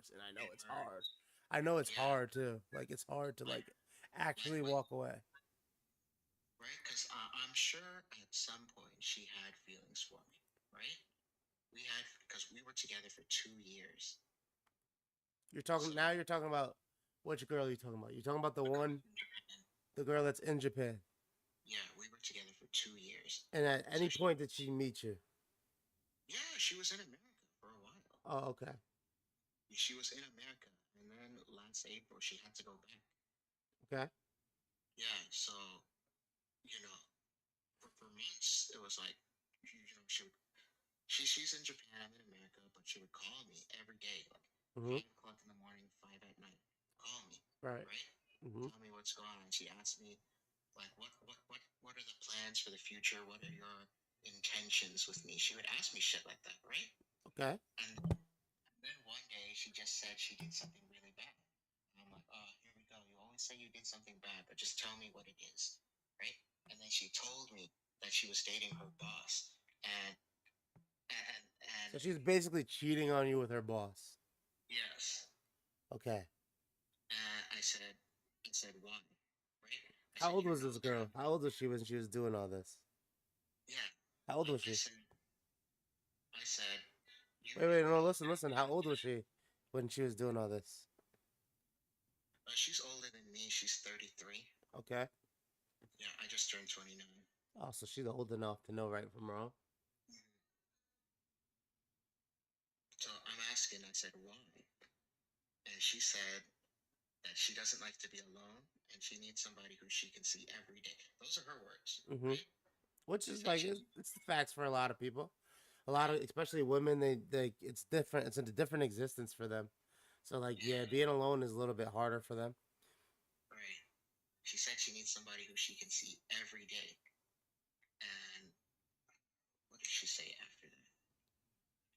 hours, and I know it's or hard. I know it's yeah, hard too. Like it's hard to like like actually like walk away. right? Because I'm sure at some point she had feelings for me, right? We had because we were together for 2 years. You're talking So now. You're talking about which girl are you talking about? You're talking about the the girl one, from Japan, the girl that's in Japan. yeah, we were together for 2 years. And at So any point did she meet you? yeah, she was in America for a while. Oh, okay, She was in America, and then last April she had to go back. okay. Yeah, so you know, for months it was like, she's in Japan, I'm in America, but she would call me every day, like Mm-hmm. 5 o'clock in the morning, 5 at night. Call me, Right. right? Mm-hmm. Tell me what's going on. She asked me like, what are the plans for the future? What are your intentions with me? She would ask me shit like that, right? Okay. And then one day she just said she did something really bad. And I'm like, oh, here we go. You always say you did something bad, but just tell me what it is, right? And then she told me that she was dating her boss, and and So she's basically cheating on you with her boss. yes. Okay. And I said why, right? I How said old you was know this that girl? I'm How old was she when she was doing all this? yeah. How old was I she? said you Wait, wait, know no, listen, listen. How old was she when she was doing all this? she's older than me. She's 33. Okay. Yeah, I just turned 29. Oh, so she's old enough to know right from wrong. Mhm. So I'm asking. I said why, and she said that she doesn't like to be alone and she needs somebody who she can see every day. Those are her words, Mm-hmm. right? Which She is said like she, it's the facts for a lot of people. A lot right, of, especially women, they it's different. It's a different existence for them. So like, yeah, yeah, being alone is a little bit harder for them. right. She said she needs somebody who she can see every day. And what did she say after that?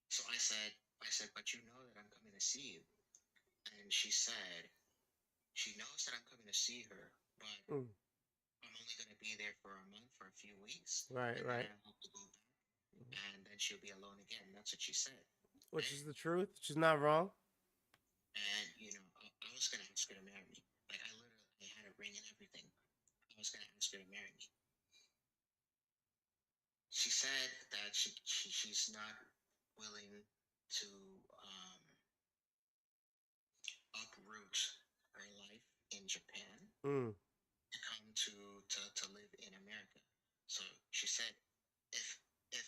So I said, but you know that I'm coming to see you. And she said, she knows that I'm coming to see her, but Mm. I'm only going to be there for a month, for a few weeks, Right, and then right. I hope to go back, and then she'll be alone again. That's what she said, Which right? is the truth. She's not wrong. And I was gonna ask her to marry me. Like I had a ring and everything. I was gonna ask her to marry me. She said that she's not willing to um, uproot her life in Japan Mm. to come to live in America. So she said if if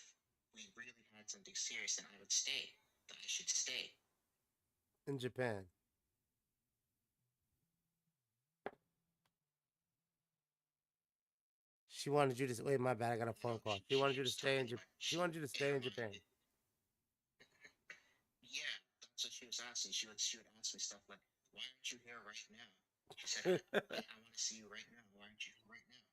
we really had something serious, then I would stay. That I should stay. In Japan, she wanted you to wait. My bad. I got a No, phone call. She she wanted you to keeps stay in telling me Japan. like She she wanted you to in stay her in mind. Japan. Yeah, that's what she was asking. She would ask me stuff like, "Why aren't you here right now?" She said, "I want to see you right now. Why aren't you here right now?"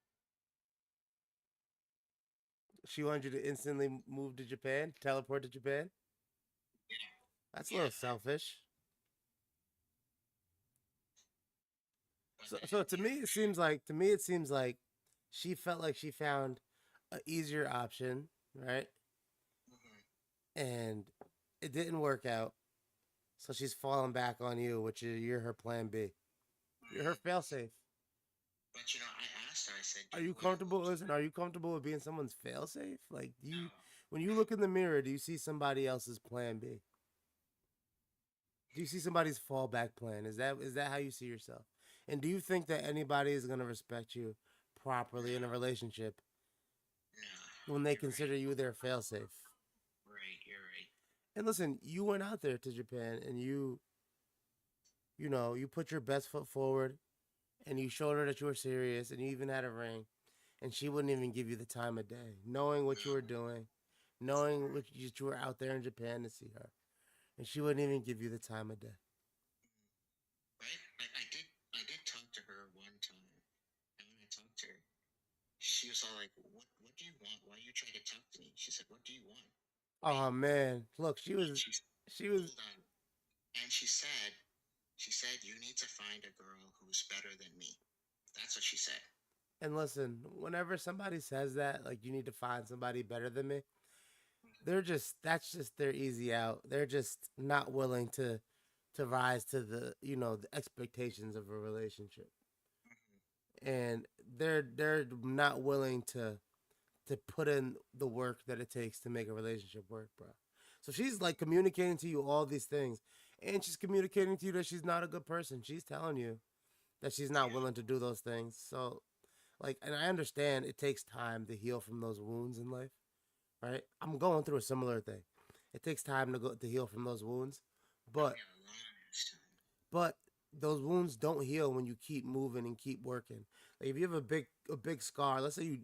She wanted you to instantly move to Japan, teleport to Japan. Yeah, That's a yeah. little selfish. But So then to me, it seems like she felt like she found a easier option, right? mhm, And it didn't work out, so she's falling back on you, which is you're her plan B. You're her right. failsafe. But I asked her. I said, "Do Are you you want to comfortable? move?" Listen, are you comfortable with being someone's failsafe? Like, do No, you, when you look in the mirror, do you see somebody else's plan B? Do you see somebody's fallback plan? Is that how you see yourself? And do you think that anybody is gonna respect you properly in a no, relationship no. when they You're right. consider you their failsafe? Right. You're right. And listen, you went out there to Japan and you put your best foot forward and you showed her that you were serious and you even had a ring and she wouldn't even give you the time of day, knowing what you were No. doing, knowing that you were out there in Japan to see her, and she wouldn't even give you the time of day. Right. I did talk to her one time, and when I talked to her, she was all like, "What do you want? Why are you trying to talk to me?" She said, "What do you want?" Right. Oh man, look, And she was, hold on. And she said, you need to find a girl who's better than me. That's what she said. and listen, whenever somebody says that, like you need to find somebody better than me, Mhm. that's just their easy out. They're just not willing to to rise to the the expectations of a relationship, and they're not willing to put in the work that it takes to make a relationship work, bro. So she's like communicating to you all these things, and she's communicating to you that she's not a good person. She's telling you that she's not willing to do those things. So like, and I understand it takes time to heal from those wounds in life, right? I'm going through a similar thing. It takes time to heal from those wounds, but Yeah, a lot of time. but those wounds don't heal when you keep moving and keep working. Like if you have a big scar, let's say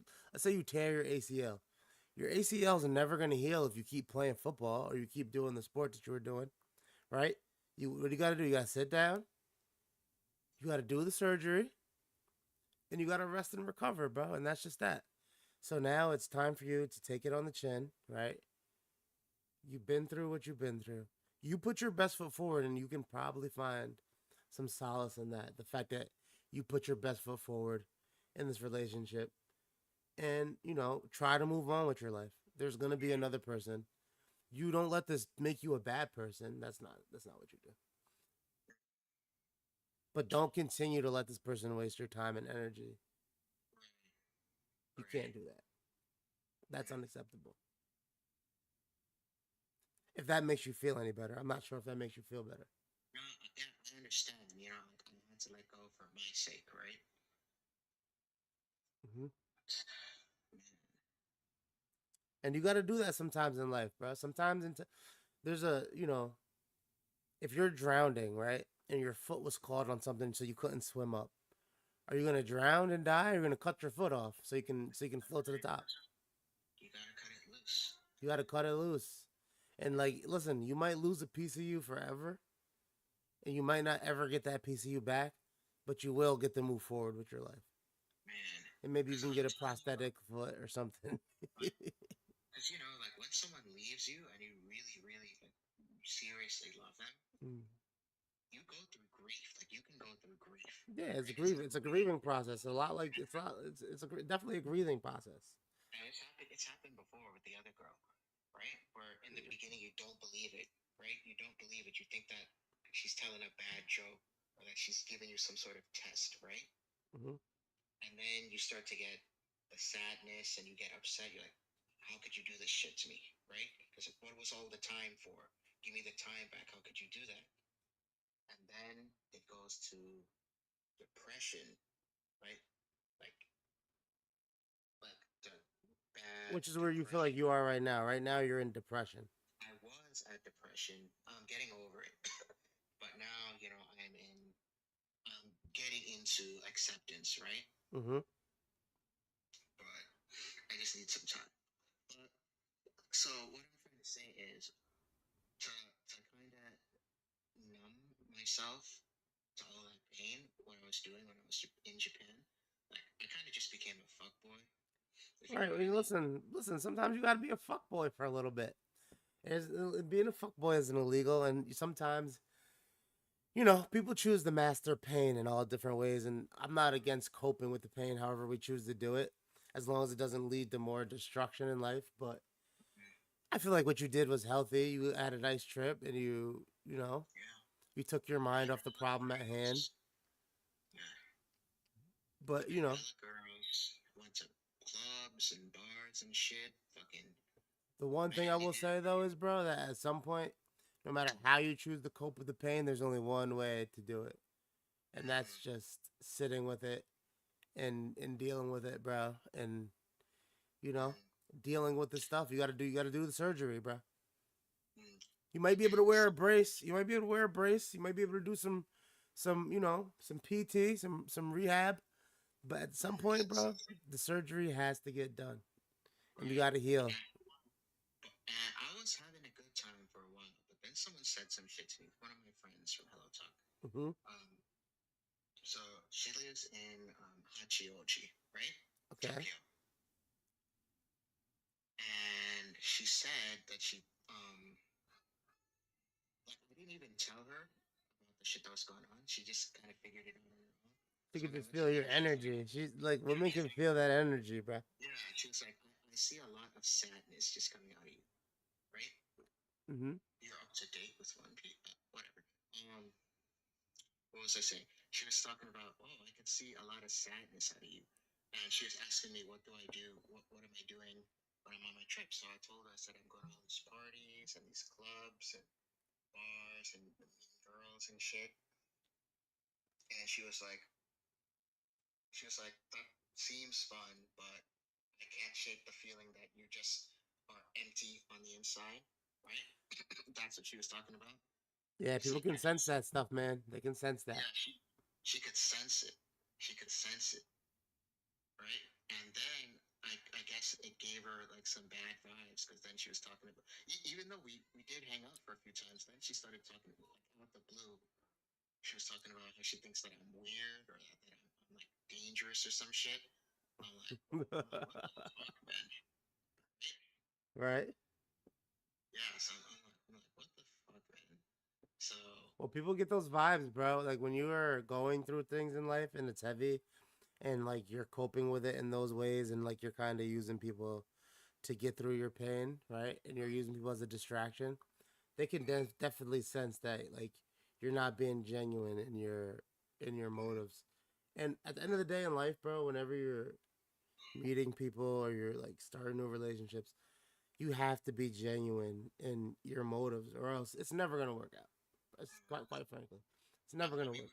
you tear your ACL. Your ACLs are never gonna heal if you keep playing football or you keep doing the sport that you were doing, right? What you gotta do? You gotta sit down. You gotta do the surgery, and you gotta rest and recover, bro. And that's just that. So now it's time for you to take it on the chin, right? You've been through what you've been through. You put your best foot forward, and you can probably find some solace in that. The fact that you put your best foot forward in this relationship, and try to move on with your life. There's gonna be another person. You don't let this make you a bad person. That's not what you do. But don't continue to let this person waste your time and energy. You Right. can't do that. That's unacceptable. If that makes you feel any better, I'm not sure if that makes you feel better. No, yeah, I understand. Like I had to let go for my sake, right? Hmm. Man, And you got to do that sometimes in life, bro. Sometimes there's if you're drowning, right, and your foot was caught on something so you couldn't swim up, are you gonna drown and die, or are you gonna cut your foot off so you can float to the top? you gotta cut it loose. You got to cut it loose. And like, listen, you might lose a piece of you forever, and you might not ever get that piece of you back, but you will get to move forward with your life. Man, And maybe you because can get a prosthetic foot or something. because like when someone leaves you and you really, really like seriously love them, Mm. you go through grief. Like you can go through grief, Yeah, it's a right? Because grieving. It's a grieving process. A lot like it's not. It's definitely a grieving process. and it's happened before with the other girl, right? Where in the beginning you don't believe it, right? You don't believe it. You think that she's telling a bad joke or that she's giving you some sort of test, right? Hmm. And then you start to get the sadness and you get upset. You're like, how could you do this shit to me, right? Because what was all the time for? Give me the time back. How could you do that? And then it goes to depression, right? Like, like the bad Which is where you feel like depression. you are right now. Right now, you're in depression. I was at depression. I'm getting over it, but now I'm getting into acceptance, right? Hmm. But I just need some time. But so what I'm trying to say is to kind of numb myself to all that pain what I was doing when I was in Japan. Like I kind of just became a fuck boy, if you Right. know I what I mean, mean. listen. Sometimes you got to be a fuck boy for a little bit. Being a fuck boy isn't illegal, and sometimes people choose to master pain in all different ways, and I'm not against coping with the pain. However, we choose to do it, as long as it doesn't lead to more destruction in life. But I feel like what you did was healthy. You had a nice trip, and Yeah, you took your met mind off the hella problem at hand. girls. Yeah, But met hella girls. Went to clubs and bars and shit. Fucking the one thing I will man. say though is, bro, that at some point, no matter how you choose to cope with the pain, there's only one way to do it, and that's Mm, just sitting with it and dealing with it, bro. And you know, mm, dealing with the stuff you got to do the surgery, bro. mm. You might be able to wear a brace. You might be able to wear a brace. You might be able to do some PT, some rehab. But at some point, bro, the surgery has to get done, and you Right. got to heal. And I was having a good time for a while, but then someone said some shit to me. One of my friends from Hello Talk. Hmm. Um, so she lives in Hachioji, right? Okay. Tokyo. And she said that like I didn't even tell her about the shit that was going on. She just kind of figured it out on her own. She Because could when I just went feel to your her, she was like, energy. She's like, yeah, women can feel that energy, bro. yeah. She was like, I see a lot of sadness just coming out of you, right? Hmm. You're up to date with One Piece, whatever. what was I saying? She was talking about, oh, I can see a lot of sadness out of you. And she was asking me, what do I do? What am I doing when I'm on my trip? So I told her, I said, I'm going to all these parties and these clubs and bars and girls and shit. And she was like, that seems fun, but I can't shake the feeling that you just are empty on the inside, right? That's what she was talking about. Yeah, You people see, can sense that stuff, man. They can sense that. yeah, she could sense it. She could sense it, right? And then I guess it gave her like some bad vibes because then she was talking about even though we did hang out for a few times, then she started talking about like out the blue. She was talking about how she thinks that I'm weird or that I'm like dangerous or some shit. I'm like, what the fuck, man? Right? Yeah, so I'm like, what the fuck, man? So Well, people get those vibes, bro. Like when you are going through things in life and it's heavy and like you're coping with it in those ways and like you're kind of using people to get through your pain, right? And you're using people as a distraction. They can definitely sense that like you're not being genuine in your motives. And at the end of the day in life, bro, whenever you're meeting people or you're like starting new relationships, you have to be genuine in your motives, or else it's never gonna work out. That's quite frankly, it's no, never I gonna mean work.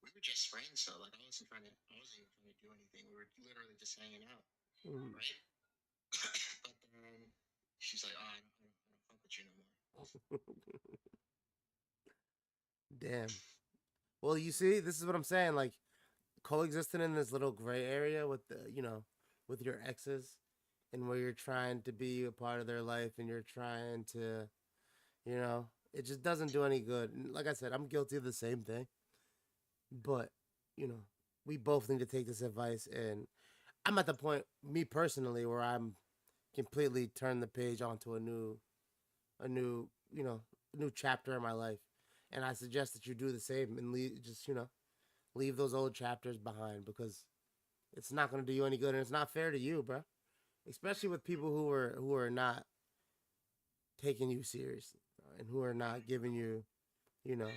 we were just friends, so like I wasn't even trying to do anything. We were literally just hanging out, Mm. right? But then she's like, oh, I don't fuck with you no more. Damn. Well, you see, this is what I'm saying. Like coexisting in this little gray area with the, with your exes, and where you're trying to be a part of their life, and you're trying to, it just doesn't do any good. And like I said, I'm guilty of the same thing. But, you know, we both need to take this advice. And I'm at the point, me personally, where I'm completely turned the page onto a new, new chapter in my life. And I suggest that you do the same and leave those old chapters behind, because it's not going to do you any good, and it's not fair to you, bro. Especially with people who are not taking you seriously, and who are not you know,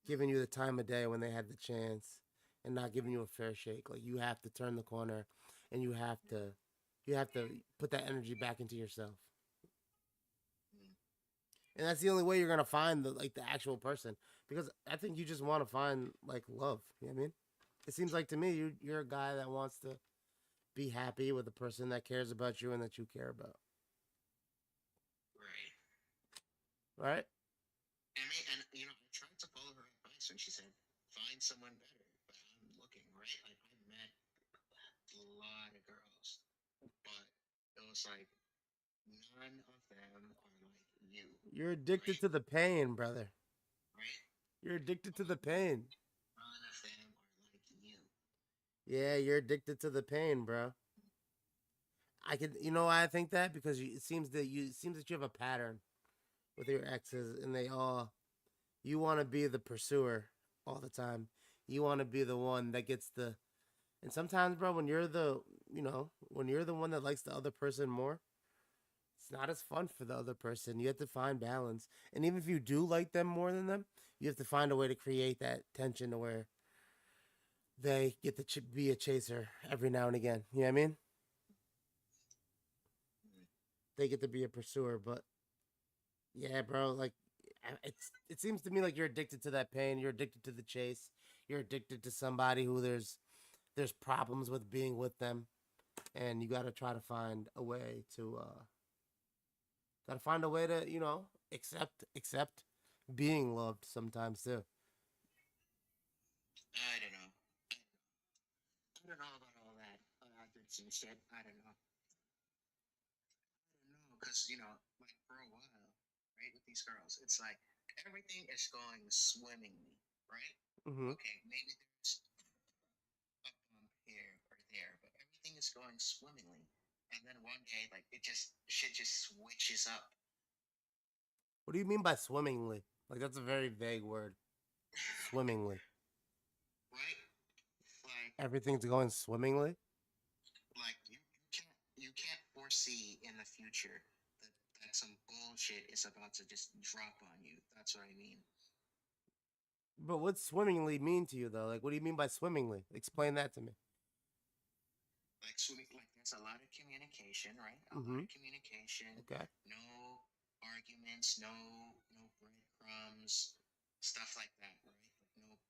giving you the time of day when they had the chance, and not giving you a fair shake. Like you have to turn the corner, and you have to put that energy back into yourself. Mm. And that's the only way you're gonna find the actual person, because I think you just want to find like love. You know what I mean? It seems like to me you're a guy that wants to be happy with a person that cares about you and that you care about. Right. Right? I mean, and I tried to follow her advice when she said, find someone better. But I'm looking, right? Like I met a lot of girls, but it was like none of them are like you, You're addicted right? to the pain, brother. Right? You're addicted to the pain. None of them are like you. Yeah, you're addicted to the pain, bro. I can, you know why I think that? Because it seems that you have a pattern with your exes, and you want to be the pursuer all the time. You want to be the one that gets the, and sometimes, bro, when you're the one that likes the other person more, it's not as fun for the other person. You have to find balance. And even if you do like them more than them, you have to find a way to create that tension to where they get to be a chaser every now and again. You know what I mean? Mm. They get to be a pursuer. But yeah, bro, like it seems to me like you're addicted to that pain. You're addicted to the chase. You're addicted to somebody who there's problems with being with them, and you got to try to find a way to accept being loved sometimes too. I don't know. I don't know about all that. Some shit. I don't know. I don't know because like for a while, right, with these girls, it's like everything is going swimmingly, right? Hmm. Okay, maybe there's a bump here or there, but everything is going swimmingly. And then one day, like it just shit just switches up, What do you mean by swimmingly? Like that's a very vague word. Swimmingly. right? Like Everything's going swimmingly? you can't foresee in the future that some bullshit is about to just drop on you. That's what I mean. But what's swimmingly mean to you though? Like, what do you mean by swimmingly? Explain that to me. Like swimming, like there's a lot of communication, right? A lot Mm-hmm. of communication, Okay. no arguments, no breadcrumbs, stuff like that, right?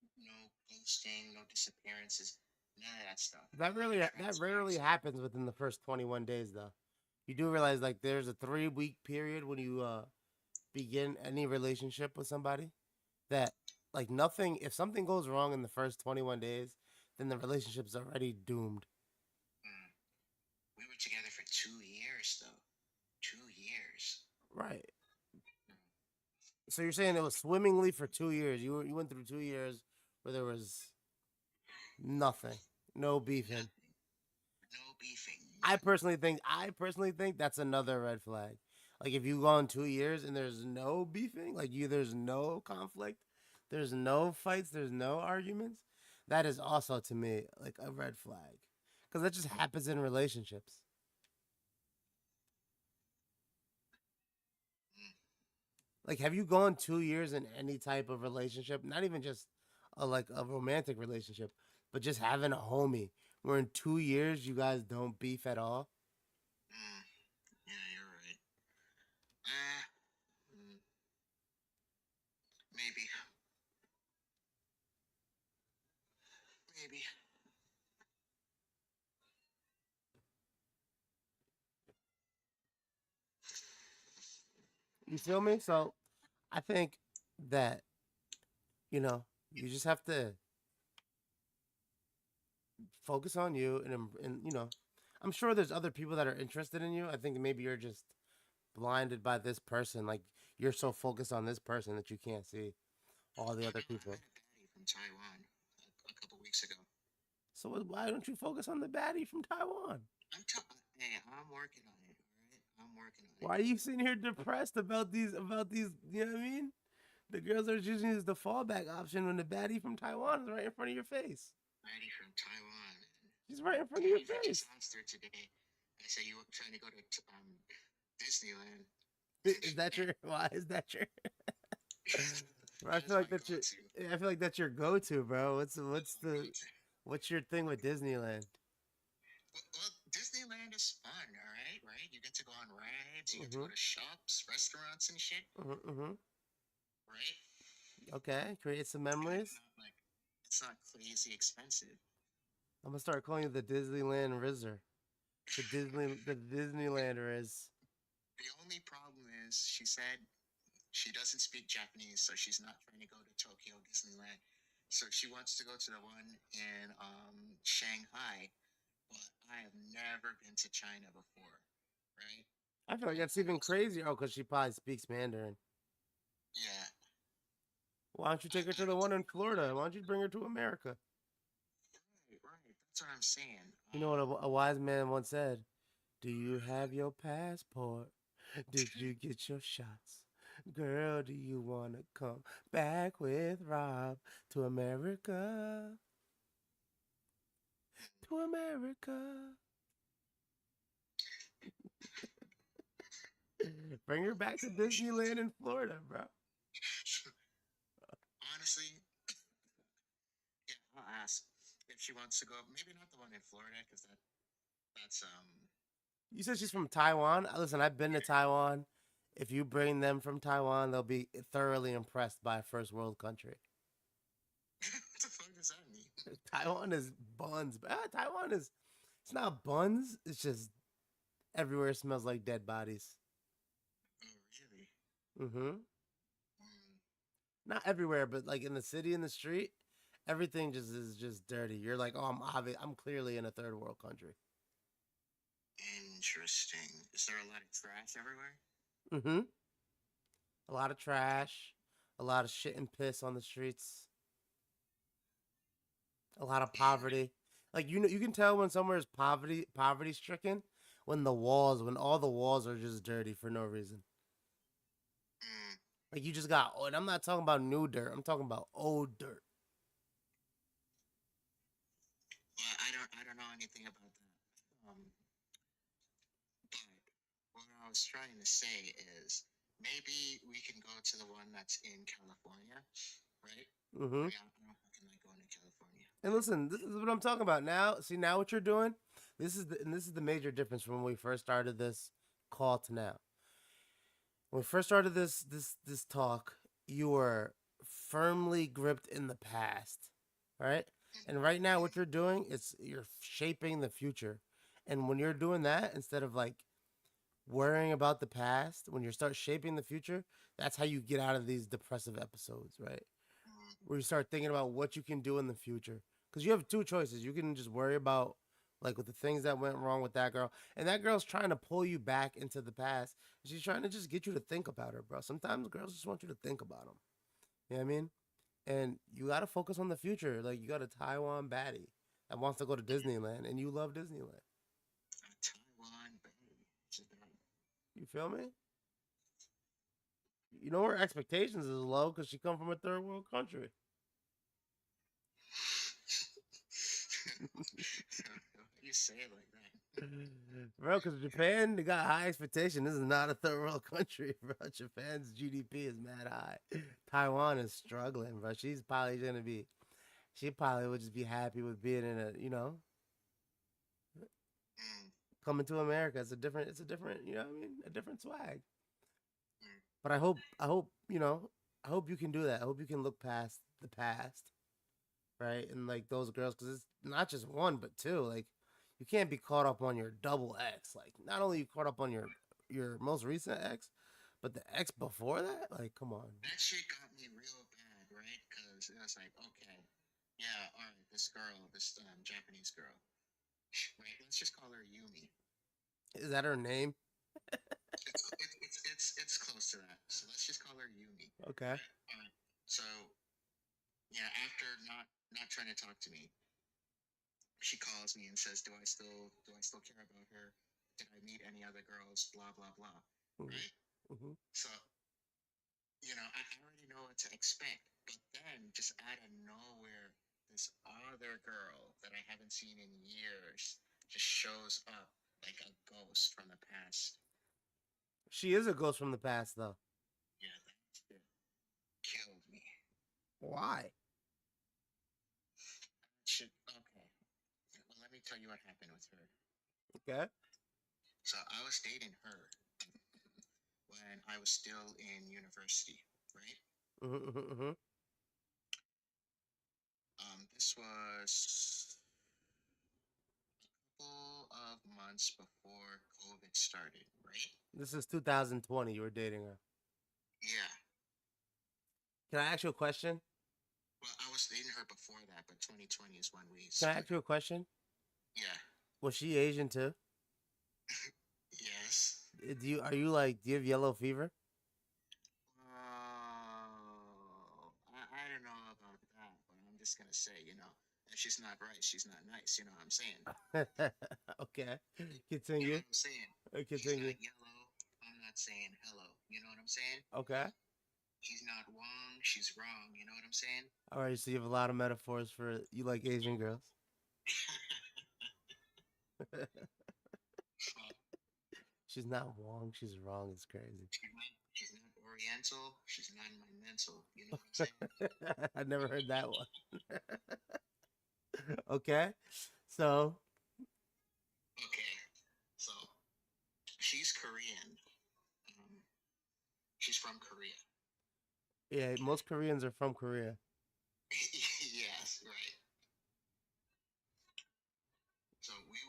Like no ghosting, no disappearances, none of that stuff. A lot of That rarely transparency. happens within the first 21 days though. You do realize like there's a 3 week period when you begin any relationship with somebody that like nothing if something goes wrong in the first 21 days, then the relationship's already doomed. Mm. We were together for 2 years, though. 2 years. Right. Mm. So you're saying it was swimmingly for 2 years. You went through 2 years where there was nothing, no beefing. Nothing. No beefing. None. I personally think that's another red flag. Like if you go on 2 years and there's no beefing, there's no conflict, there's no fights, there's no arguments, that is also to me like a red flag. Because that just happens in relationships. Mm. Like, have you gone 2 years in any type of relationship? Not even just a romantic relationship, but just having a homie where in 2 years you guys don't beef at all? Mm. Yeah, you're right. Ah, mm, maybe. Maybe. You feel me? So I think that you know you just have to focus on you and I'm sure there's other people that are interested in you. I think maybe you're just blinded by this person. Like you're so focused on this person that you can't see all the Oh other no, I people. met a baddie from Taiwan a couple weeks ago. So why don't you focus on the baddie from Taiwan? Hey, I'm working on it. All right, I'm working on it. Why are you sitting here depressed about these? You know what I mean? The girls are using as the fallback option when the baddie from Taiwan is right in front of your face. Baddie from Taiwan. She's right in front of I your even just face. asked her today. I said you were trying to go to Disneyland. Is that your? Why is that your? Bro, I That feel is like my that's your. go-to. I feel like that's your go-to, bro. What's That's what's my the go-to. what's your thing with Disneyland? Well, Disneyland is fun, all right, right? You get to go on rides, you get to Mm-hmm. go to shops, restaurants, and shit, Mm-hmm. Mm-hmm. right? Okay, create some And it's memories. not like it's not crazy expensive. I'm gonna start calling you the Disneyland Rizzer. The Disneyland Riz. The only problem is she said she doesn't speak Japanese, so she's not trying to go to Tokyo Disneyland. So she wants to go to the one in Shanghai, but I have never been to China before, right? I feel like that's I even don't speak. crazier. Oh, because she probably speaks Mandarin. Yeah, Why don't you take her I to the don't one in speak a word. Florida? Why don't you bring her to America? Right, right. That's what I'm saying. You know what a wise man once said? Do you have your passport? Did you get your shots? Girl, do you want to come back with Rob to America? To America. Bring her back to Disneyland in Florida, bro. Honestly, yeah, I'll ask if she wants to go. Maybe not the one in Florida, because that's. You said she's from Taiwan. Listen, I've been to Taiwan. If you bring them from Taiwan, they'll be thoroughly impressed by a first world country. What the fuck does that mean? Taiwan is buns. Taiwan is, it's not buns. It's just everywhere smells like dead bodies. Oh, really? Mm-hmm. Mm, Not everywhere, but like in the city, in the street, everything just is just dirty. You're like, oh, I'm clearly in a third world country. interesting. Is there a lot of trash everywhere? Mm-hmm. A lot of trash, a lot of shit and piss on the streets, a lot of Damn. poverty. Like you can tell when somewhere is poverty stricken when all the walls are just dirty for no reason. Mm, Like you just got, and I'm not talking about new dirt. I'm talking about old dirt. well, I don't know anything about that. But what I was trying to say is maybe we can go to the one that's in California, right? Mm-hmm. I don't fucking like going to California. And listen, this is what I'm talking about now. See, now what you're doing, this is the major difference from when we first started this call to now. When we first started this talk, you were firmly gripped in the past, right? And right now, what you're doing is you're shaping the future. And when you're doing that, instead of like worrying about the past, when you start shaping the future, that's how you get out of these depressive episodes, right? Mm, Where you start thinking about what you can do in the future. Because you have two choices. You can just worry about like with the things that went wrong with that girl, and that girl's trying to pull you back into the past. She's trying to just get you to think about her, bro. Sometimes girls just want you to think about them. You know what I mean? And you got to focus on the future. Like you got a Taiwan baddie that wants to go to Disneyland, and you love Disneyland. Taiwan, baby. It's just that. You feel me? You know her expectations is low because she come from a third world country. You say it like that. Bro, because Japan, they got high expectation. This is not a third world country, bro. Japan's GDP is mad high. Taiwan is struggling, bro. She's probably gonna be. She probably would just be happy with being in a, Mm, coming to America. It's a different, you know what I mean? A different swag. mm, But I hope you can do that. I hope you can look past the past, right? And like those girls, because it's not just one, but two. Like, you can't be caught up on your double X. Like, not only you caught up on your most recent ex, but the ex before that. Like, come on. that shit got me real bad, right? Because it was like, okay, yeah, all right, this girl, this Japanese girl, right? Let's just call her Yumi. Is that her name? It's close to that. So let's just call her Yumi. Okay. All right. So yeah, after not trying to talk to me, she calls me and says, do I still care about her? Did I meet any other girls? Blah blah blah. Hmm. Right. Hmm. So I already know what to expect. But then, just out of nowhere, this other girl that I haven't seen in years just shows up like a ghost from the past. She is a ghost from the past, though. Yeah, that shit killed me. Why? Shit. Okay. Well, let me tell you what happened with her. Okay. So I was dating her when I was still in university, right? Hmm. Hmm. This was a couple of months before COVID started, right? This is 2020. You were dating her. Yeah. Can I ask you a question? Well, I was dating her before that, but 2020 is when we Can I ask split you up. a question? Yeah. Was she Asian too? Yes. Do you have yellow fever? I don't know about that, but I'm just gonna say, if she's not right, she's not nice. You know what I'm saying? Okay. You know Continue. what I'm saying? She's Continue. not yellow. I'm not saying hello. You know what I'm saying? Okay. She's not wrong. She's wrong. You know what I'm saying? All right. So you have a lot of metaphors for you like Asian girls. Well, She's not wrong. She's wrong. It's crazy. she's not Oriental. She's not in my mental. You know what I'm saying? I never heard that one. Okay. So Okay. So she's Korean. Um, she's from Korea. yeah, most Koreans are from Korea. Yes, right. So we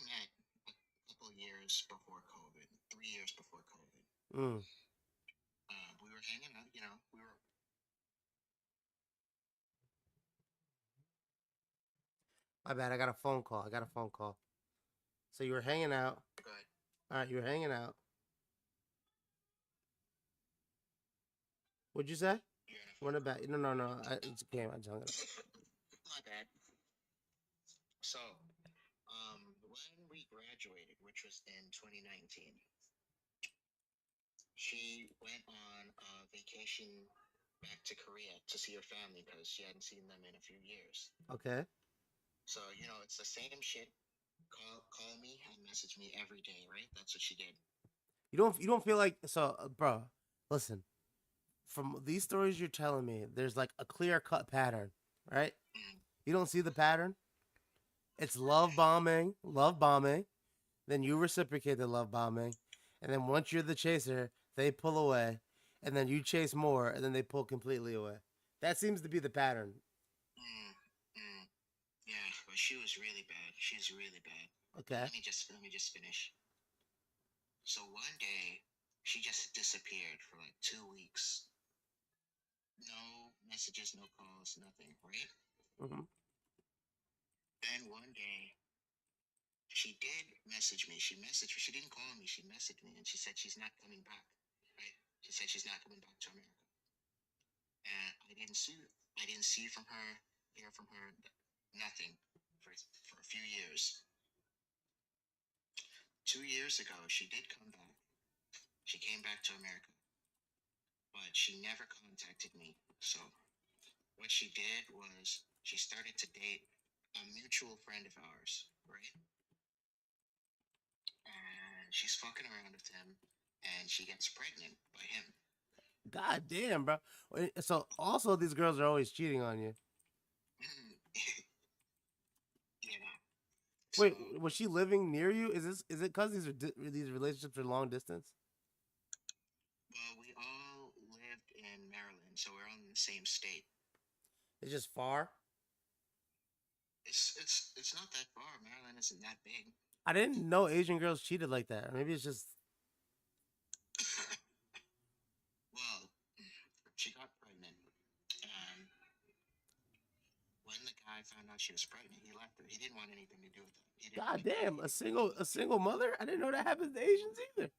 met a couple years before COVID, 3 years before COVID. Mm. We were hanging out. We were. My bad. I got a phone call. I got a phone call. So you were hanging out. Good. All right. You were hanging out. What'd you say? You're on a Run phone it call. back. No, no, no. It's okay. I just hung it up. My bad. So, when we graduated, which was in 2019, she went on a vacation back to Korea to see her family because she hadn't seen them in a few years. Okay. So, it's the same shit. Call me and message me every day, right? That's what she did. You don't feel like so, bro. Listen. from these stories you're telling me, there's like a clear cut pattern, right? Mm, You don't see the pattern. It's okay. love bombing. Then you reciprocate the love bombing, and then once you're the chaser, they pull away, and then you chase more, and then they pull completely away. That seems to be the pattern. Mm, mm, yeah, but she was really bad. She was really bad. But Okay. let me just finish. So one day, she just disappeared for like 2 weeks. No messages, no calls, nothing. Right? Hmm. Then one day, she did message me. She messaged me. She didn't call me. She messaged me, and she said she's not coming back. Right? She said she's not coming back to America. And I didn't see from her, hear from her, nothing for a few years. 2 years ago, she did come back. She came back to America, but she never contacted me. So what she did was she started to date a mutual friend of ours, right? And she's fucking around with him, and she gets pregnant by him. God damn, bro. So also these girls are always cheating on you. Yeah. So, Wait, was she living near you? Is it because these relationships are long distance? well, we all lived in Maryland, so we're all in the same state. It's just far. It's not that far. Maryland isn't that big. I didn't know Asian girls cheated like that. Or maybe it's just Well, she got pregnant, and when the guy found out she was pregnant, he left her. He didn't want anything to do with it. He didn't want god to get damn anything. a single mother. I didn't know that happens to Asians either.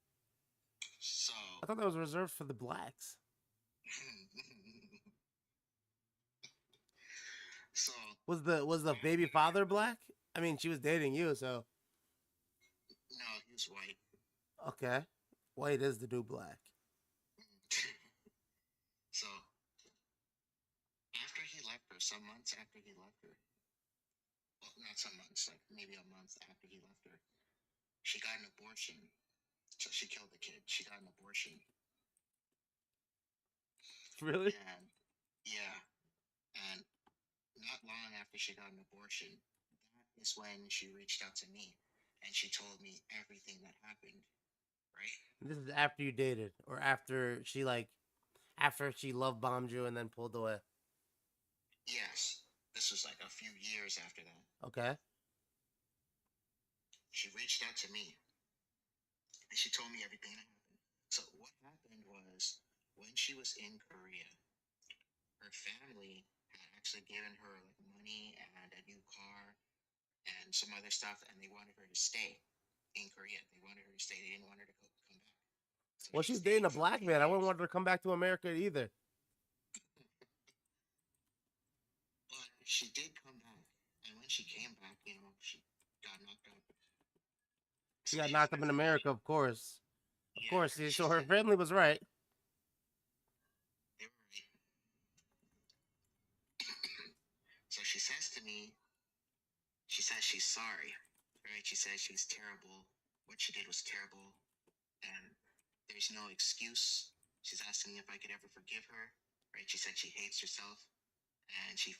So, I thought that was reserved for the blacks. so Was the baby after father black? I mean, she was dating you, so no, he was white. okay. White is the new black. So after he left her, some months after he left her, well, not some months, like maybe a month after he left her, she got an abortion. So she killed the kid. She got an abortion, Really? and yeah, and not long after she got an abortion, that is when she reached out to me, and she told me everything that happened. Right? This is after you dated, or after she love bombed you and then pulled away. Yes. This was like a few years after that. Okay. She reached out to me, and she told me everything that happened. So what happened was when she was in Korea, her family had actually given her like money and a new car and some other stuff, and they wanted her to stay in Korea. They wanted her to stay. They didn't want her to come back. So Well, she she's dating stayed a for a black few man. I wouldn't years. want her to come back to America either. But she did come back. And when she came back, she got knocked up. She So got she knocked had up her in family. America, of course. Of Yeah, course. she So her said family was right. they were right. So she says to me, she says she's sorry. Right? She says she's terrible. What she did was terrible. And there's no excuse. She's asking me if I could ever forgive her. Right? She said she hates herself. And she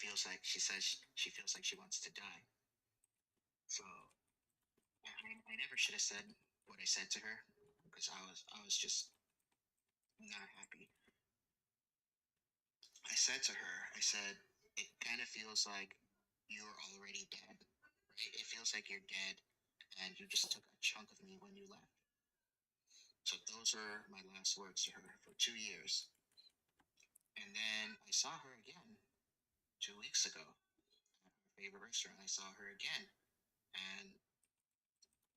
says she feels like she wants to die. So I never should have said what I said to her because I was just not happy. I said to her, I said, it kind of feels like you're already dead, right? It feels like you're dead and you just took a chunk of me when you left. So those are my last words to her for 2 years. And then I saw her again 2 weeks ago at her favorite restaurant. I saw her again. And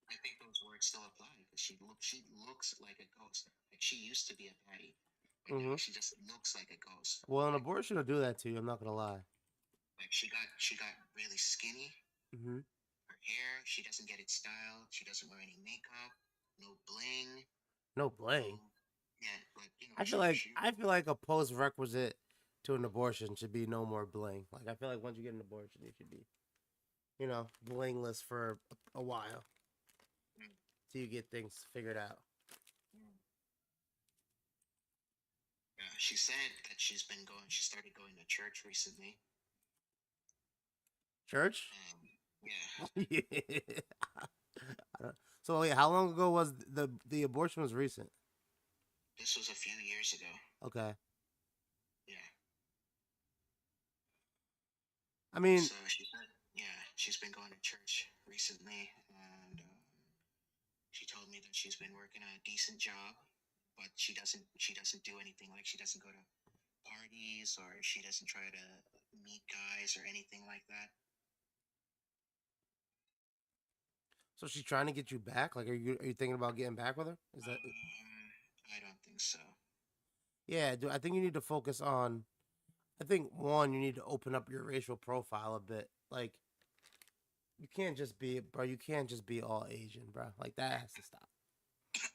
I think those words still apply because she looks like a ghost. Like she used to be a baddie, but now Hmm. she just looks like a ghost. Well, an Like abortion will do that to you. I'm not gonna lie. she got really skinny. Hmm. Her hair, she doesn't get it styled. She doesn't wear any makeup, no bling, No no bling. yeah, like I feel she like she I feel like a post requisite to an abortion should be no more bling. Like I feel like once you get an abortion, you should be, blingless for a while mm, till you get things figured out. mm, yeah. she said that she's been going. She started going to church recently. Church? Yeah, Yeah. I don't- So wait, how long ago was the abortion was recent? this was a few years ago. Okay. Yeah. I mean, So she said, yeah, she's been going to church recently, and she told me that she's been working a decent job, but she doesn't do anything, like she doesn't go to parties or she doesn't try to meet guys or anything like that. so she's trying to get you back? Like, are you thinking about getting back with her? Is that? I don't think so. Yeah, dude. I think you need to focus on. I think one, you need to open up your racial profile a bit. Like, you can't just be, bro. You can't just be all Asian, bro. Like that has to stop.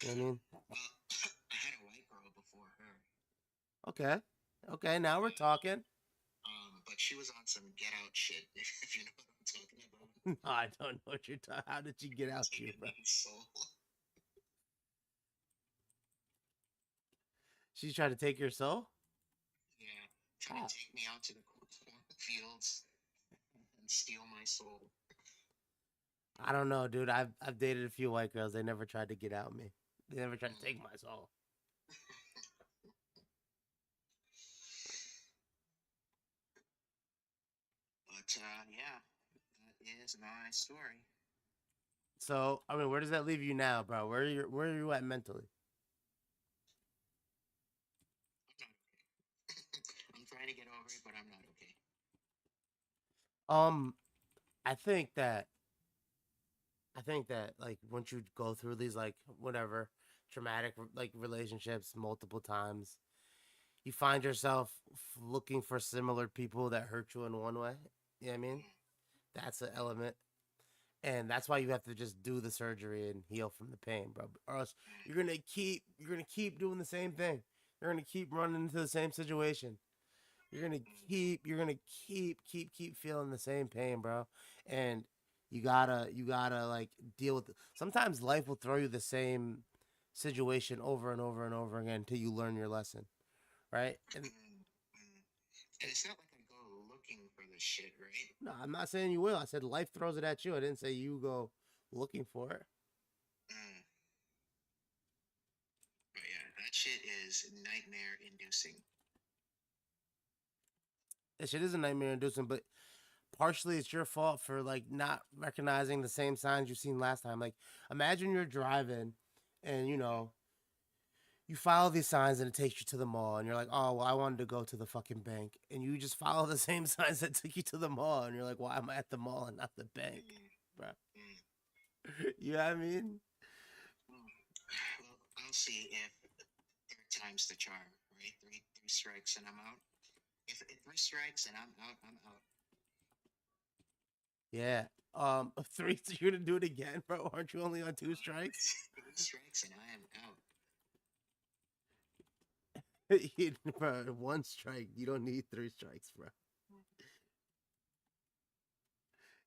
You know what I mean? Well, I had a white girl before her. Okay. Okay. Now we're talking. But she was on some get out shit, if you know what I'm talking about. No, I don't know what you're talking. How did you get out here, Taking bro? my soul. She's trying to take your soul. Yeah, trying Ah, to take me out to the cornfields and steal my soul. I don't know, dude. I've dated a few white girls. They never tried to get out me. They never tried to take my soul. But yeah, that is my story. So I mean, where does that leave you now, bro? Where are you at mentally? I'm trying to get over it, but I'm not okay. Um, I think that like once you go through these like whatever traumatic like relationships multiple times, you find yourself looking for similar people that hurt you in one way. You know what I mean? That's an element. And that's why you have to just do the surgery and heal from the pain, bro. Or else you're gonna keep doing the same thing. You're gonna keep running into the same situation. You're gonna keep feeling the same pain, bro. And you gotta like deal with it. Sometimes life will throw you the same situation over and over and over again until you learn your lesson, right? And And it's not like I go looking for this shit, right? no, I'm not saying you will. I said life throws it at you. I didn't say you go looking for it. Mm. But yeah, that shit is nightmare inducing. That shit is a nightmare inducing, but partially it's your fault for like not recognizing the same signs you've seen last time. Like imagine you're driving and you follow these signs and it takes you to the mall and you're like, oh well, I wanted to go to the fucking bank. And you just follow the same signs that took you to the mall and you're like, why am I at the mall and not the bank? Mm, Bro. mm, You know what I mean? mm. Well, I'll see if third time's the charm, right? Three strikes and I'm out. If three strikes and I'm out, I'm out. Yeah. Three you're gonna do it again, bro. Aren't you only on two strikes? Three strikes and I am out. Bro, one strike. You don't need three strikes, bro.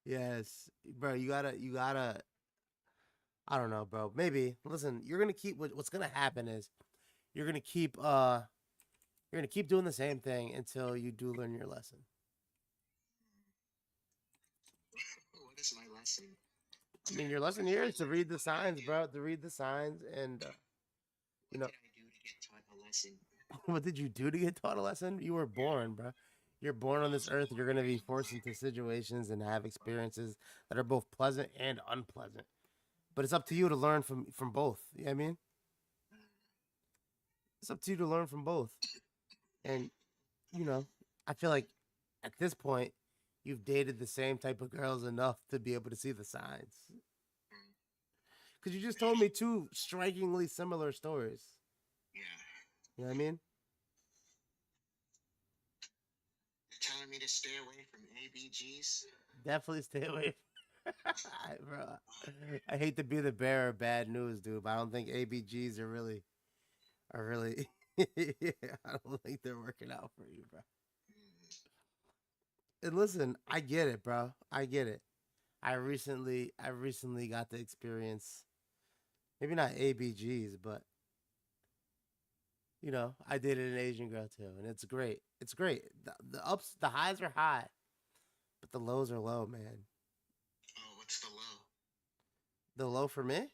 Yes, bro. You gotta. I don't know, bro. Maybe listen. You're gonna keep. What's gonna happen is you're gonna keep. You're gonna keep doing the same thing until you do learn your lesson. What is my lesson? I mean, your lesson here is to read the signs, bro. To read the signs, and you What know did I do to get taught a lesson? what did you do to get taught a lesson? You were born, bro. You're born on this earth. You're gonna be forced into situations and have experiences that are both pleasant and unpleasant. But it's up to you to learn from both. You know what I mean? It's up to you to learn from both. And I feel like at this point, you've dated the same type of girls enough to be able to see the signs. Because you just told me two strikingly similar stories. Yeah. You know what I mean? You're telling me to stay away from ABGs? Definitely stay away. Bro, I hate to be the bearer of bad news, dude, but I don't think ABGs are really. I don't think they're working out for you, bro. Mm. And listen, I get it, bro. I get it. I recently got to experience maybe not ABGs, but You know, I dated an Asian girl too, and it's great. It's great. The highs are high, but the lows are low, man. Oh, what's the low? The low for me?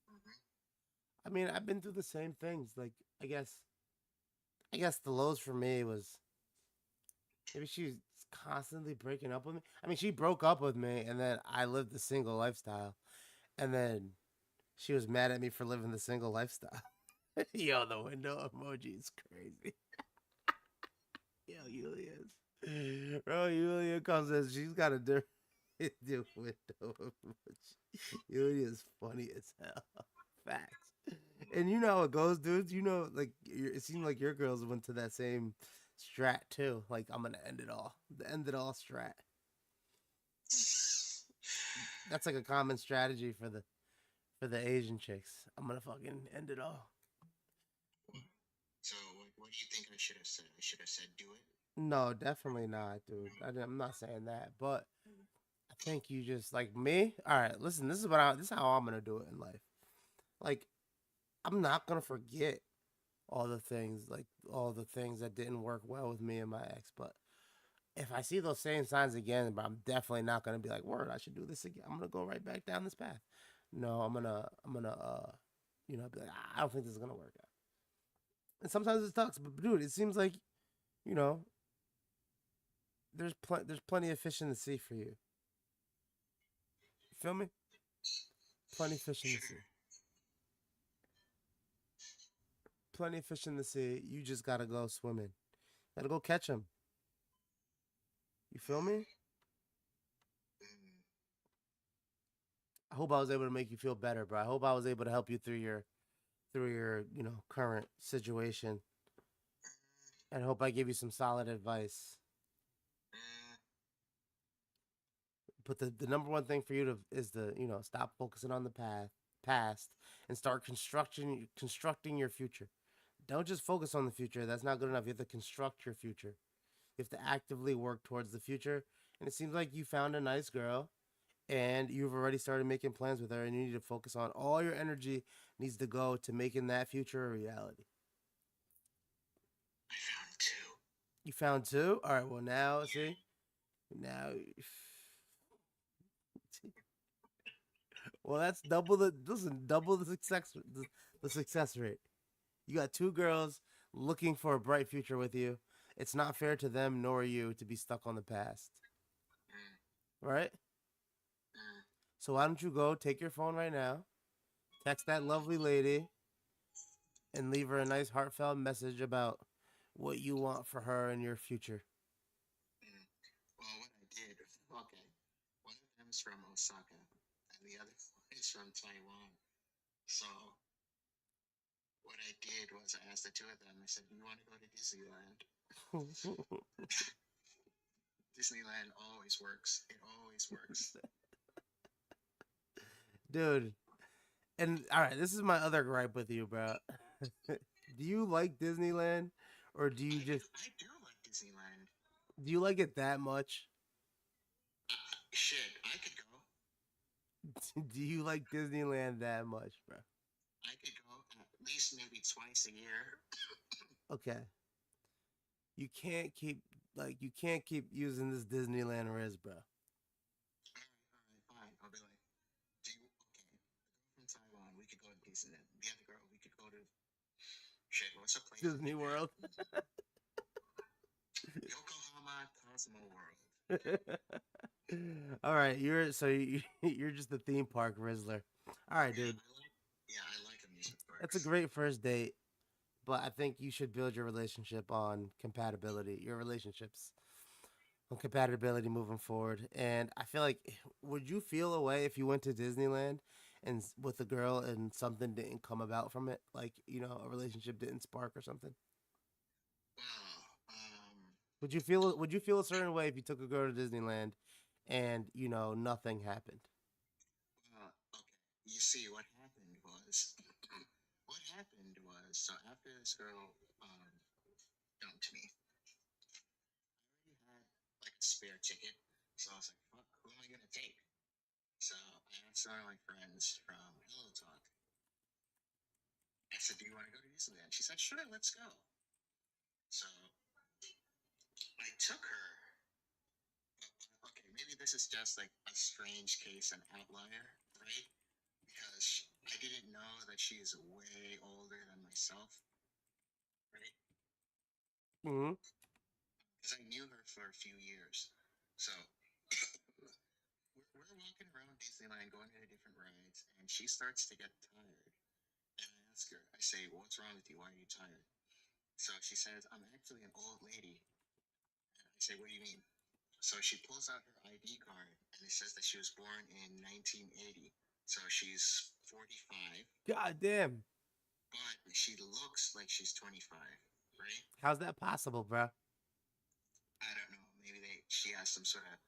Hmm. I mean, I've been through the same things. Like, I guess, I guess the lows for me was maybe she was constantly breaking up with me. I mean, she broke up with me, and then I lived the single lifestyle, and then she was mad at me for living the single lifestyle. Yo, the window emoji is crazy. Yo, Julius. Bro, Julia comes in. She's got a different window emoji. Julia's funny as hell. Facts. And you know how it goes, dudes. You know, like it seemed like your girls went to that same strat too. Like I'm gonna end it all. The end it all strat. That's like a common strategy for the Asian chicks. I'm gonna fucking end it all. So, what do you think I should have said? I should have said, do it. No, definitely not, dude. I'm not saying that, but I think you just like me. All right, listen. This is how I'm gonna do it in life. Like I'm not gonna forget all the things that didn't work well with me and my ex. But if I see those same signs again, but I'm definitely not gonna be like, word, I should do this again. I'm gonna go right back down this path. No, I'm gonna be like, I don't think this is gonna work out. And sometimes it sucks, but dude, it seems like you know there's plenty of fish in the sea for you. You feel me? Plenty of fish in the Sure. sea. Plenty of fish in the sea. You just gotta go swimming. Gotta go catch them. You feel me? Mm, I hope I was able to make you feel better, bro. I hope I was able to help you through your current situation, and I hope I give you some solid advice. mm, But the number one thing for you to is to stop focusing on the past and start constructing your future. Don't just focus on the future. That's not good enough. You have to construct your future. You have to actively work towards the future. And it seems like you found a nice girl and you've already started making plans with her, and you need to focus on all your energy needs to go to making that future a reality. I found two. You found two? All right, well now, Yeah. see? Now well, that's double the success rate. You got two girls looking for a bright future with you. It's not fair to them nor you to be stuck on the past. Mm, Right? mm. So why don't you go take your phone right now, text that lovely lady, and leave her a nice heartfelt message about what you want for her and your future. Mm. Well, what I did, okay, one of them is from Osaka, and the other one is from Taiwan. So what I did was I asked the two of them. I said, "You want to go to Disneyland?" Disneyland always works. It always works. Dude, and all right, this is my other gripe with you, bro. Do you like Disneyland, or do you just I do like Disneyland. do you like it that much? Shit, I could go. Do you like Disneyland that much, bro? I could go at least maybe twice a year. Okay, you can't keep using this Disneyland Riz, bro. All right, fine. I'll be like, do you, okay, the girl from Taiwan, we could go to Disneyland. The other girl, we could go to, shit, what's a place in Disney Japan? World. Yokohama Cosmo World. All right, you're just the theme park Rizzler. All right, dude, Yeah, I like amusement that's a parks. great first date, but I think you should build your relationship on compatibility. Your relationships on compatibility moving forward. And I feel like, would you feel a way if you went to Disneyland and with a girl and something didn't come about from it, like a relationship didn't spark or something? Well, Would you feel a certain way if you took a girl to Disneyland and nothing happened? okay. You see, what happened was, what happened was, so after this girl dumped me, I already had like a spare ticket. So I was like, fuck, who am I gonna take? So I asked one of my friends from Hello Talk, I said, "Do you want to go to Disneyland?" She said, "Sure, let's go." So I took her. Okay, maybe this is just like a strange case, an outlier, right? Because I didn't know that she is way older than myself, right? Hmm. Because I knew her for a few years. So we're walking around Disneyland, going to different rides, and she starts to get tired. And I ask her, I say, "What's wrong with you? Why are you tired?" So she says, "I'm actually an old lady." And I say, "What do you mean?" So she pulls out her ID card and it says that she was born in 1980. So she's 45, God damn. but she looks like she's 25, right? How's that possible, bro? I don't know. Maybe she has some sort of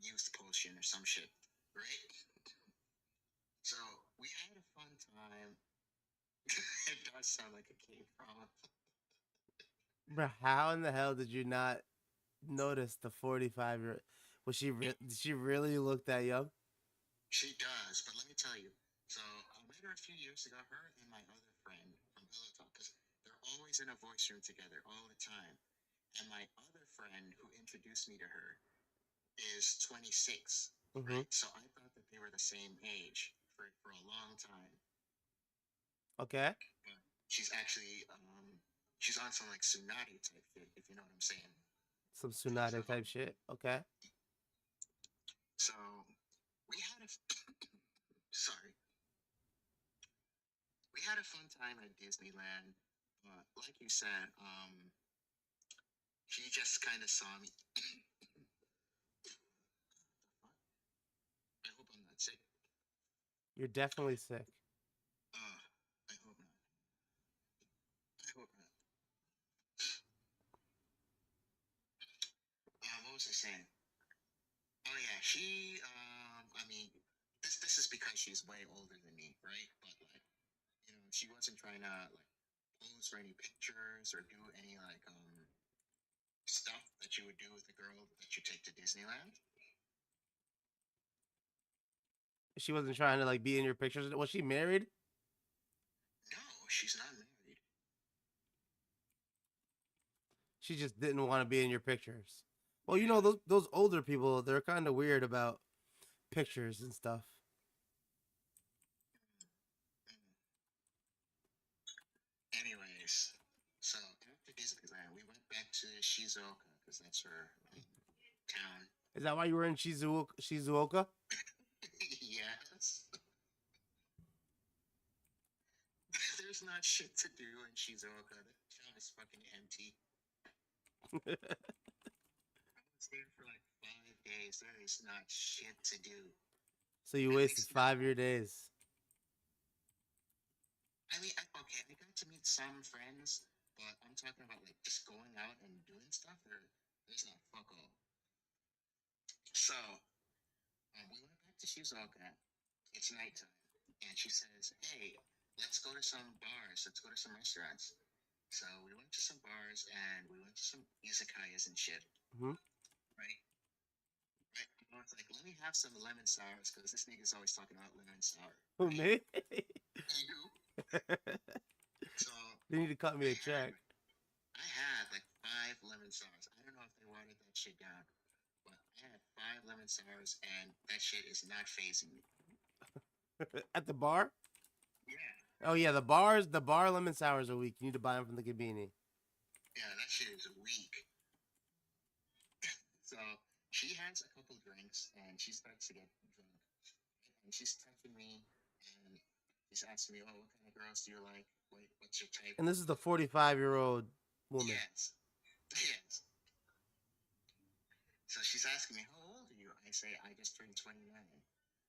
youth potion or some shit, right? So we had a fun time. It does sound like a cave drama. Bro, how in the hell did you not notice the 45-year? Did she really look that young? She does, but let me tell you. So I met her a few years ago. Her and my other friend from Pillow Talk, because they're always in a voice room together all the time. And my other friend who introduced me to her is 26, Mm-hmm. right? So I thought that they were the same age for a long time. Okay. But she's actually she's on some like Tsunade type shit, if you know what I'm saying. Some So Tsunade type shit. Okay. so we had a sorry. We had a fun time at Disneyland. But like you said, she just kind of saw me. I hope I'm not sick. You're definitely sick. I hope not. I hope not. What was I saying? Oh yeah, she. I mean, this is because she's way older than me, right? But like, she wasn't trying to like pose for any pictures or do any like stuff that you would do with a girl that you take to Disneyland. She wasn't trying to like be in your pictures. Was she married? No, she's not married. She just didn't want to be in your pictures. Well, you Yeah. know those older people, they're kind of weird about pictures and stuff. Anyways, so after Disneyland, we went back to Shizuoka because that's her town. Is that why you were in Shizuoka? Yes. There's not shit to do in Shizuoka. The town is fucking empty. I was there for like 5 days. There is not shit to do. So you At wasted least not. 5 of your days. I mean, okay, I got to meet some friends, but I'm talking about like just going out and doing stuff. There's not fuck all. So we went back to Shizuoka. It's nighttime, and she says, "Hey, let's go to some bars. Let's go to some restaurants." So we went to some bars and we went to some izakayas and shit. Hmm. Right? Right? I was like, "Let me have some lemon sours because this nigga's always talking about lemon sour." Who, Right? me? You. So They need to cut me I a had check. I had like 5 lemon sours. I don't know if they watered that shit down, but I had 5 lemon sours and that shit is not phasing me. At the bar? Yeah. Oh yeah, the bar lemon sours are weak. You need to buy them from the Gabini. Yeah, that shit is weak. So she has a couple drinks and she starts to get drunk. And she's texting me and she's asking me, "Oh, what kind of girls do you like? What's your type?" And this is the 45-year-old woman. Yes. Yes. So she's asking me, "How old are you?" I say, "I just turned 29."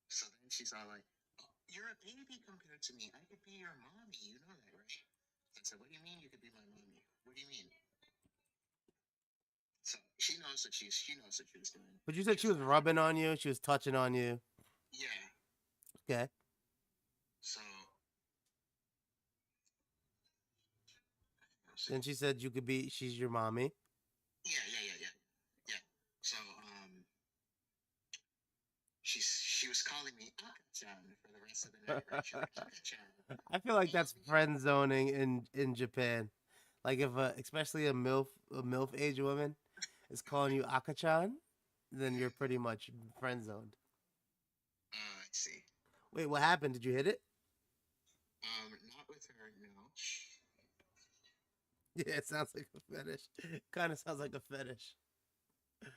So then she's all like, "Oh, you're a baby compared to me. I could be your mommy. You know that, right?" So I said, "What do you mean you could be my mommy? What do you mean?" So she knows what she was doing. But you said she was rubbing on you. She was touching on you. Yeah. Okay. So Then she said you could be. She's your mommy. yeah. So she was calling me Aka-chan for the rest of the night, right? She's like, Aka-chan, I feel like follow that's me. friend zoning in Japan. Like if especially a MILF age woman is calling you Akachan, then you're pretty much friend zoned. I see. Wait, what happened? Did you hit it? Not with her, no. Yeah, it sounds like a fetish. Kind of sounds like a fetish. Not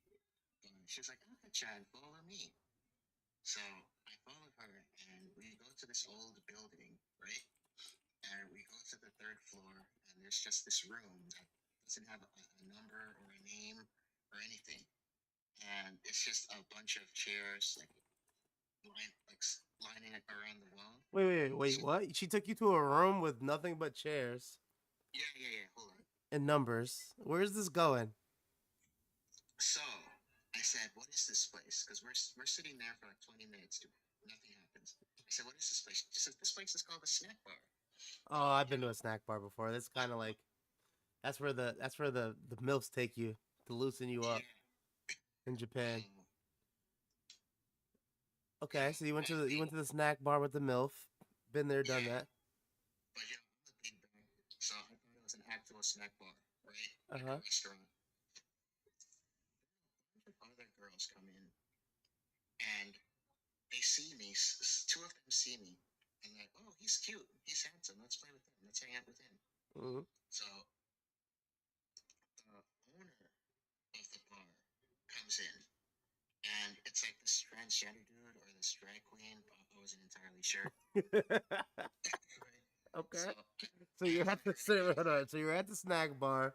with her. She was like, Aka-chan, follow me. So I followed her, and we go to this old building, right? And we go to the third floor, and there's just this room that doesn't have a number or a name or anything. And it's just a bunch of chairs, lining it around the wall. Wait, what? She took you to a room with nothing but chairs Yeah. Hold on. and numbers. Where's this going? So I said, "What is this place?" Because we're sitting there for like 20 minutes, dude. Nothing happens. I said, "What is this place?" She said, "This place is called a snack bar." Oh, I've been to a snack bar before. That's kind of like that's where the milfs take you to loosen you Yeah. up in Japan. Um, Okay, so you went to the snack bar with the milf. Been there, done yeah. that. But I'm a big guy, so I thought it was an actual snack bar, right? Uh Like a huh. restaurant. Other girls come in, and they see me. Two of them see me, and like, "Oh, he's cute. He's handsome. Let's play with him. Let's hang out with him." Hmm. So the owner of the bar comes in, and it's like this transgender dude or this drag queen. I wasn't entirely sure. Right? Okay. So So I you're at the overheard a hold on. So you're at the snack bar.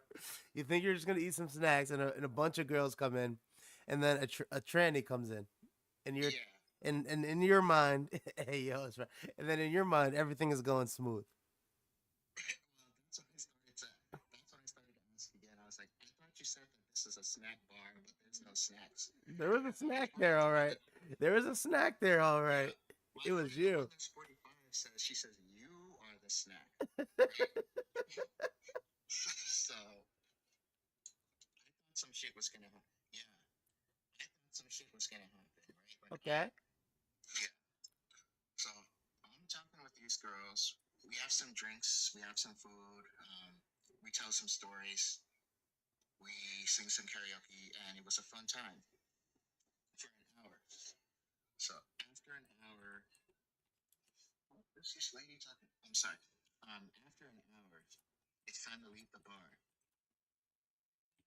You think you're just gonna eat some snacks, and a bunch of girls come in, and then a tranny comes in, and you're yeah. and in your mind, hey yo, that's right. And then in your mind, everything is going smooth. Well, that's when I started to ask again. I was like, I thought you said that this is a snack bar, but there's no snacks. There was a My snack there, all bartender right. There was a snack there, all yeah, right. my It was bartender you. Wonders 45 says she says you are the snack, right? So I thought some shit was gonna happen. Yeah, I thought some shit was gonna happen, right? Like, Okay. yeah. So I'm talking with these girls. We have some drinks. We have some food. We tell some stories. We sing some karaoke, and it was a fun time for an hour. So after an hour, what is this lady talking? I'm sorry. After an hour, it's time to leave the bar.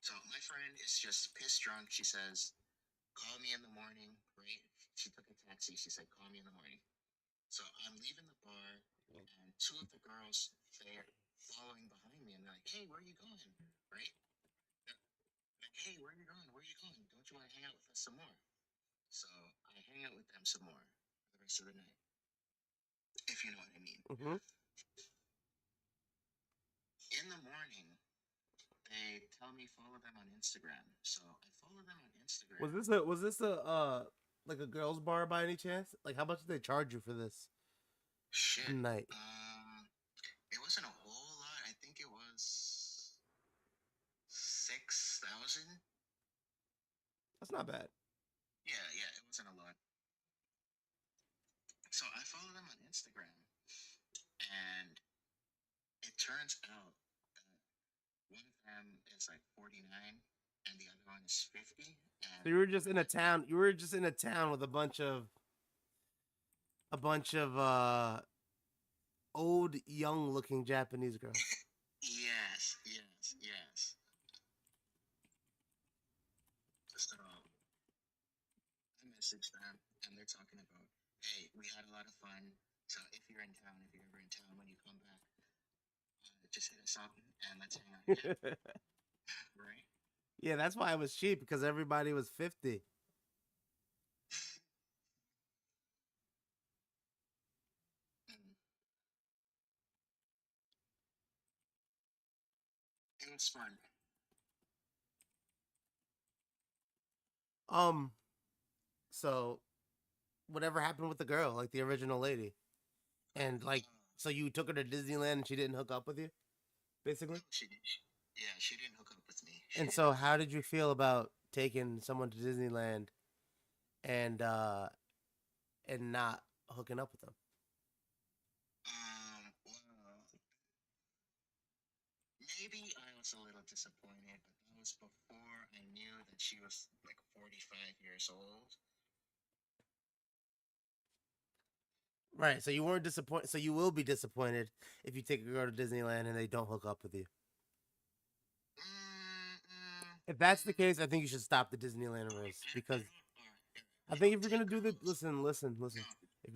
So my friend is just pissed drunk. She says, "Call me in the morning." Right? She took a taxi. She said, "Call me in the morning." So I'm leaving the bar, and two of the girls they're following behind me, and they're like, "Hey, where are you going?" Right? They're like, "Hey, where are you going? Where are you going? Don't you want to hang out with us some more?" So I hang out with them some more for the rest of the night, if you know what I mean. Hmm. In the morning, they tell me follow them on Instagram. So I follow them on Was Instagram. this a like a girls' bar by any chance? Like, how much did they charge you for this Shit. night? It wasn't a whole lot. I think it was 6,000. That's not bad. Yeah, it wasn't a lot. So I follow them on Instagram, and it turns out that one of them is like 49, and the other one is 50. So And you were just in a town. You were just in a town with a bunch of old, young-looking Japanese girls. yes. So I messaged them, and they're talking about, hey, we had a lot of fun. So if you're in town, if you're ever in town when you come back, just hit us up and let's hang out again, right? Yeah, that's why it was cheap because everybody was 50. Mm. It was fun. Um, so whatever happened with the girl, like the original lady, and like, so you took her to Disneyland and she didn't hook up with you, No, basically. she did. Yeah, she didn't hook up with me. She And didn't so, hook up how with did me. you feel about taking someone to Disneyland and uh and not hooking up with them? Well, maybe I was a little disappointed, but that was before I knew that she was like 45 years old. Right. So you weren't disappointed. So you will be disappointed if you take a girl to Disneyland and they don't hook up with you. Mm, mm, If that's the case, I think you should stop the Disneyland race because I I think don't if you're gonna take do the girls. listen, No. if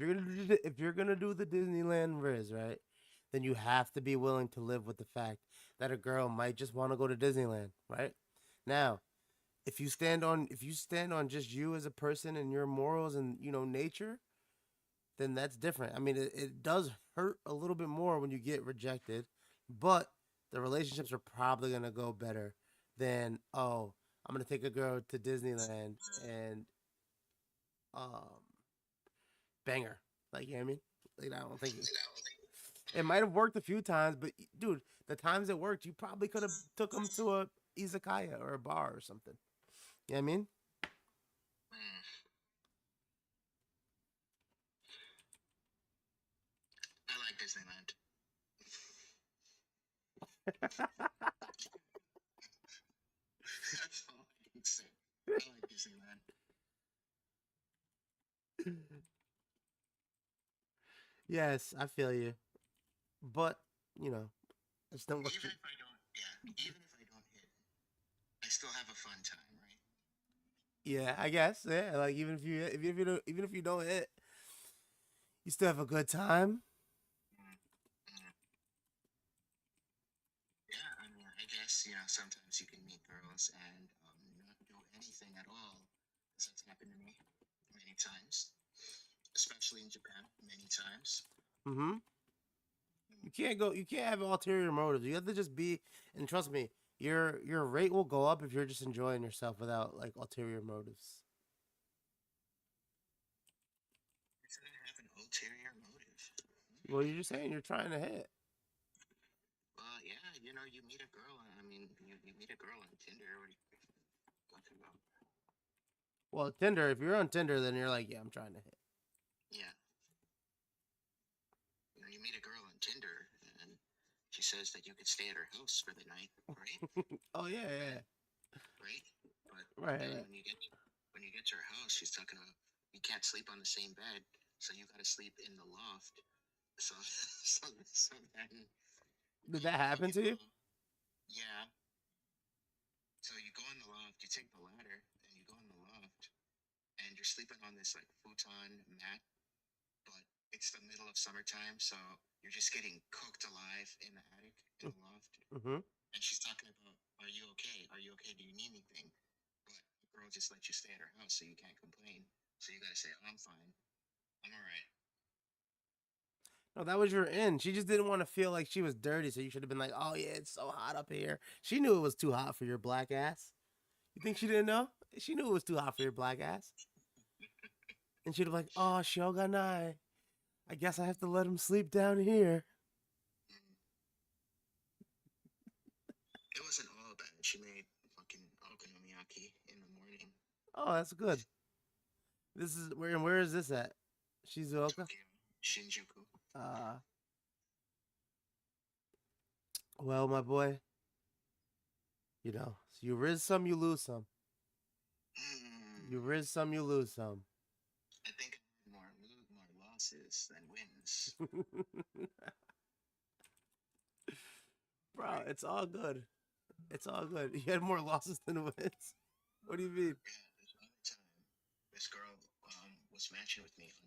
you're gonna do the Disneyland race, right, then you have to be willing to live with the fact that a girl might just want to go to Disneyland, right? Now, if you stand on just you as a person and your morals and nature, then that's different. I mean, it does hurt a little bit more when you get rejected, but the relationships are probably gonna go better than, oh, I'm gonna take a girl to Disneyland and um banger. Like, you know what I mean? Like, I don't think it might have worked a few times, but dude, the times it worked, you probably could have took them to a izakaya or a bar or something. You know what I mean? Mm, I like Disneyland. That's all I can say. I like Disneyland. Yes, I feel you, but you know, I just don't want Even you. if I don't, yeah, even if I don't hit, I still have a fun time, right? Yeah, I guess. Yeah, like even if you don't hit, you still have a good time. Mm, mm. Yeah, I mean, I guess, sometimes you can meet girls and not do anything at all. 'Cause that's happened to me many times, especially in Japan, many times. Mm-hmm. Mm, You can't have ulterior motives. You have to just be, and trust me, your rate will go up if you're just enjoying yourself without like ulterior motives. I shouldn't have an ulterior motive. Well, you're just saying you're trying to hit. Well, yeah, you meet a girl. I mean, you meet a girl on Tinder. What are you talking about? Well, Tinder. If you're on Tinder, then you're like, yeah, I'm trying to hit. Yeah, you meet a girl on Tinder, and she says that you could stay at her house for the night, right? Oh yeah, yeah, And right, but right, then right. when you get to her house, she's talking about you can't sleep on the same bed, so you got to sleep in the loft. So, so then Did that happen you to go, you? yeah. So you go in the loft, you take the ladder, and you go in the loft, and you're sleeping on this like futon mat, but it's the middle of summertime, so you're just getting cooked alive in the attic in the loft. Mm-hmm. And she's talking about, "Are you okay? Are you okay? Do you need anything?" But the girl just lets you stay at her house, so you can't complain. So you gotta say, "I'm fine. I'm all right." No, that was your in. She just didn't want to feel like she was dirty, so you should have been like, "Oh yeah, it's so hot up here." She knew it was too hot for your black ass. You think she didn't know? She knew it was too hot for your black ass, and she'd have like, "Oh, Shogunai, I guess I have to let him sleep down here." Mm. It wasn't all bad. She made fucking okonomiyaki in the morning. Oh, that's good. This is where is this at? Shizuoka. Tokyo, Shinjuku. Uh, well, my boy, so you riz some, you lose some. You Mm. riz some, you lose some. I think I had more losses than wins. Bro, Right? it's all good. It's all good. You had more losses than wins. What do you mean? Yeah. This other time, this girl was matching with me on